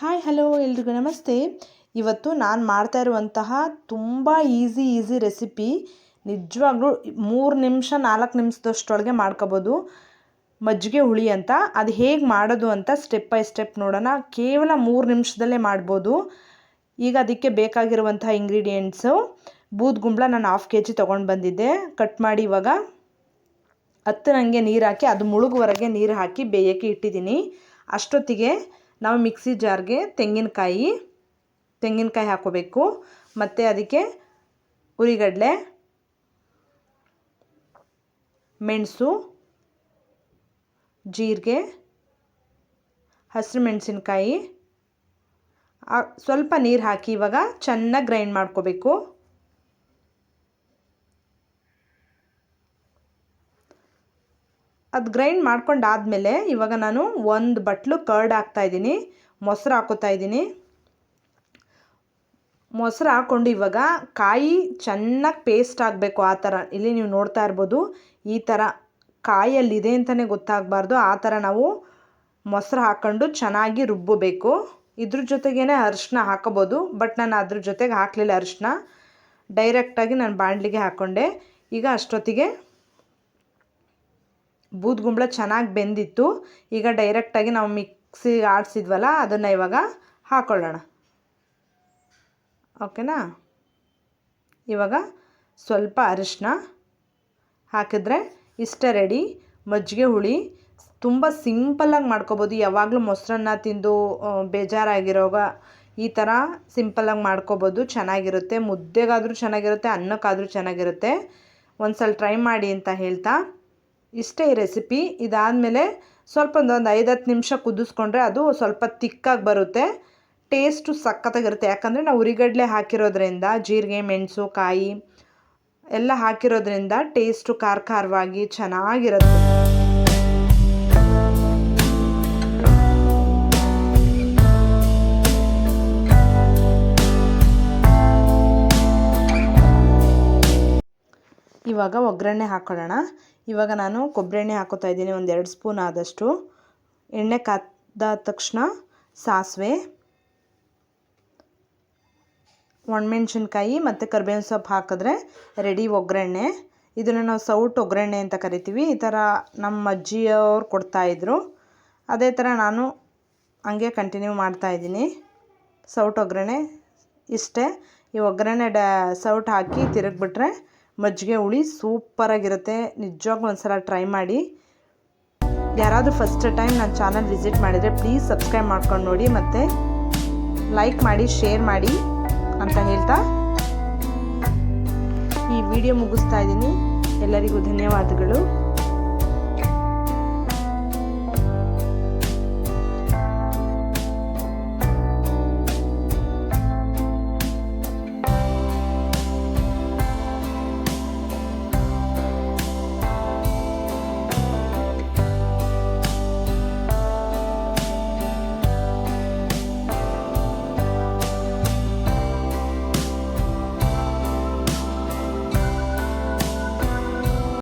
Hi hello ಎಲ್ರಿಗೂ ನಮಸ್ತೆ. ಇವತ್ತು ನಾನು ಮಾಡ್ತಾ ಇರುವಂತಹ ತುಂಬ ಈಸಿ ರೆಸಿಪಿ. ನಿಜವಾಗ್ಲೂ 3 ನಿಮಿಷ 4 ನಿಮಿಷದಷ್ಟೊಳಗೆ ಮಾಡ್ಕೋಬೋದು. ಮಜ್ಜಿಗೆ ಹುಳಿ ಅಂತ. ಅದು ಹೇಗೆ ಮಾಡೋದು ಅಂತ ಸ್ಟೆಪ್ ಬೈ ಸ್ಟೆಪ್ ನೋಡೋಣ. ಕೇವಲ 3 ನಿಮಿಷದಲ್ಲೇ ಮಾಡ್ಬೋದು. ಈಗ ಅದಕ್ಕೆ ಬೇಕಾಗಿರುವಂತಹ ಇಂಗ್ರೀಡಿಯೆಂಟ್ಸು ಬೂದುಗುಂಬಳ ನಾನು 1/2 kg ತೊಗೊಂಡು ಬಂದಿದ್ದೆ. ಕಟ್ ಮಾಡಿ ಇವಾಗ 10 ನನಗೆ ನೀರು ಹಾಕಿ ಅದು ಮುಳುಗುವರೆಗೆ ನೀರು ಹಾಕಿ ಬೇಯೋಕ್ಕೆ ಇಟ್ಟಿದ್ದೀನಿ. ಅಷ್ಟೊತ್ತಿಗೆ ನಾವು ಮಿಕ್ಸಿ ಜಾರ್ಗೆ ತೆಂಗಿನಕಾಯಿ ಹಾಕೋಬೇಕು. ಮತ್ತು ಅದಕ್ಕೆ ಉರಿಗಡಲೆ, ಮೆಣಸು, ಜೀರಿಗೆ, ಹಸಿರು ಮೆಣಸಿನ್ಕಾಯಿ ಸ್ವಲ್ಪ ನೀರು ಹಾಕಿ ಇವಾಗ ಚೆನ್ನಾಗಿ ಗ್ರೈಂಡ್ ಮಾಡ್ಕೋಬೇಕು. ಅದು ಗ್ರೈಂಡ್ ಮಾಡ್ಕೊಂಡಾದಮೇಲೆ ಇವಾಗ ನಾನು 1 ಬಟ್ಲು ಕರ್ಡ್ ಹಾಕ್ತಾಯಿದ್ದೀನಿ. ಮೊಸರು ಹಾಕೋತಾ ಇದ್ದೀನಿ. ಮೊಸರು ಹಾಕ್ಕೊಂಡು ಇವಾಗ ಕಾಯಿ ಚೆನ್ನಾಗಿ ಪೇಸ್ಟ್ ಆಗಬೇಕು. ಆ ಥರ ಇಲ್ಲಿ ನೀವು ನೋಡ್ತಾ ಇರ್ಬೋದು. ಈ ಥರ ಕಾಯಲ್ಲಿದೆ ಅಂತಲೇ ಗೊತ್ತಾಗಬಾರ್ದು. ಆ ಥರ ನಾವು ಮೊಸರು ಹಾಕ್ಕೊಂಡು ಚೆನ್ನಾಗಿ ರುಬ್ಬಬೇಕು. ಇದ್ರ ಜೊತೆಗೇ ಅರಿಶಿನ ಹಾಕೋಬೋದು, ಬಟ್ ನಾನು ಅದ್ರ ಜೊತೆಗೆ ಹಾಕಲಿಲ್ಲ ಅರಿಶಿನ. ಡೈರೆಕ್ಟಾಗಿ ನಾನು ಬಾಣಲಿಗೆ ಹಾಕ್ಕೊಂಡೆ. ಈಗ ಅಷ್ಟೊತ್ತಿಗೆ ಬೂದುಗುಂಬಳ ಚೆನ್ನಾಗಿ ಬೆಂದಿತ್ತು. ಈಗ ಡೈರೆಕ್ಟಾಗಿ ನಾವು ಮಿಕ್ಸಿ ಆಡಿಸಿದ್ವಲ್ಲ ಅದನ್ನು ಇವಾಗ ಹಾಕ್ಕೊಳ್ಳೋಣ. ಓಕೆನಾ? ಇವಾಗ ಸ್ವಲ್ಪ ಅರಿಶಿನ ಹಾಕಿದ್ರೆ ಇಷ್ಟೇ ರೆಡಿ ಮಜ್ಜಿಗೆ ಹುಳಿ. ತುಂಬ ಸಿಂಪಲ್ಲಾಗಿ ಮಾಡ್ಕೋಬೋದು. ಯಾವಾಗಲೂ ಮೊಸರನ್ನ ತಿಂದು ಬೇಜಾರಾಗಿರೋವಾಗ ಈ ಥರ ಸಿಂಪಲ್ಲಾಗಿ ಮಾಡ್ಕೋಬೋದು. ಚೆನ್ನಾಗಿರುತ್ತೆ. ಮುದ್ದೆಗಾದರೂ ಚೆನ್ನಾಗಿರುತ್ತೆ, ಅನ್ನಕ್ಕಾದರೂ ಚೆನ್ನಾಗಿರುತ್ತೆ. ಒಂದು ಸಲ ಟ್ರೈ ಮಾಡಿ ಅಂತ ಹೇಳ್ತಾ ಇಷ್ಟೇ ಈ ರೆಸಿಪಿ. ಇದಾದಮೇಲೆ ಸ್ವಲ್ಪ ಒಂದು 5-10 ನಿಮಿಷ ಕುದಿಸ್ಕೊಂಡ್ರೆ ಅದು ಸ್ವಲ್ಪ ತಿಕ್ಕಾಗಿ ಬರುತ್ತೆ. ಟೇಸ್ಟು ಸಖತ್ತಾಗಿರುತ್ತೆ. ಯಾಕಂದರೆ ನಾವು ಉರಿಗಡಲೆ ಹಾಕಿರೋದ್ರಿಂದ, ಜೀರಿಗೆ, ಮೆಣಸು, ಕಾಯಿ ಎಲ್ಲ ಹಾಕಿರೋದ್ರಿಂದ ಟೇಸ್ಟು ಖಾರವಾಗಿ ಚೆನ್ನಾಗಿರುತ್ತೆ. ಇವಾಗ ಒಗ್ಗರಣೆ ಹಾಕ್ಕೊಳ್ಳೋಣ. ಇವಾಗ ನಾನು ಕೊಬ್ಬರಿ ಎಣ್ಣೆ ಹಾಕೋತಾ ಇದ್ದೀನಿ, 1-2 ಸ್ಪೂನ್ ಆದಷ್ಟು. ಎಣ್ಣೆ ಕಾದ ತಕ್ಷಣ ಸಾಸಿವೆ, ಒಣಮೆಣ್ಸಿನ್ಕಾಯಿ ಮತ್ತು ಕರಿಬೇವಿನ ಸೊಪ್ಪು ಹಾಕಿದ್ರೆ ರೆಡಿ ಒಗ್ಗರಣೆ. ಇದನ್ನು ನಾವು ಸೌಟ್ ಒಗ್ಗರಣೆ ಅಂತ ಕರಿತೀವಿ. ಈ ಥರ ನಮ್ಮ ಅಜ್ಜಿಯವರು ಕೊಡ್ತಾಯಿದ್ರು. ಅದೇ ಥರ ನಾನು ಹಂಗೆ ಕಂಟಿನ್ಯೂ ಮಾಡ್ತಾಯಿದ್ದೀನಿ. ಸೌಟ್ ಒಗ್ಗರಣೆ ಇಷ್ಟೇ. ಈ ಒಗ್ಗರಣೆ ಸೌಟ್ ಹಾಕಿ ತಿರುಗಿಬಿಟ್ರೆ ಮಜ್ಜಿಗೆ ಹುಳಿ ಸೂಪರಾಗಿರುತ್ತೆ. ನಿಜವಾಗ್ಲೂ ಒಂದ್ಸಲ ಟ್ರೈ ಮಾಡಿ. ಯಾರಾದರೂ ಫಸ್ಟ್ ಟೈಮ್ ನನ್ನ ಚಾನಲ್ ವಿಸಿಟ್ ಮಾಡಿದರೆ ಪ್ಲೀಸ್ ಸಬ್ಸ್ಕ್ರೈಬ್ ಮಾಡ್ಕೊಂಡು ನೋಡಿ, ಮತ್ತು ಲೈಕ್ ಮಾಡಿ, ಶೇರ್ ಮಾಡಿ ಅಂತ ಹೇಳ್ತಾ ಈ ವಿಡಿಯೋ ಮುಗಿಸ್ತಾ ಇದ್ದೀನಿ. ಎಲ್ಲರಿಗೂ ಧನ್ಯವಾದಗಳು.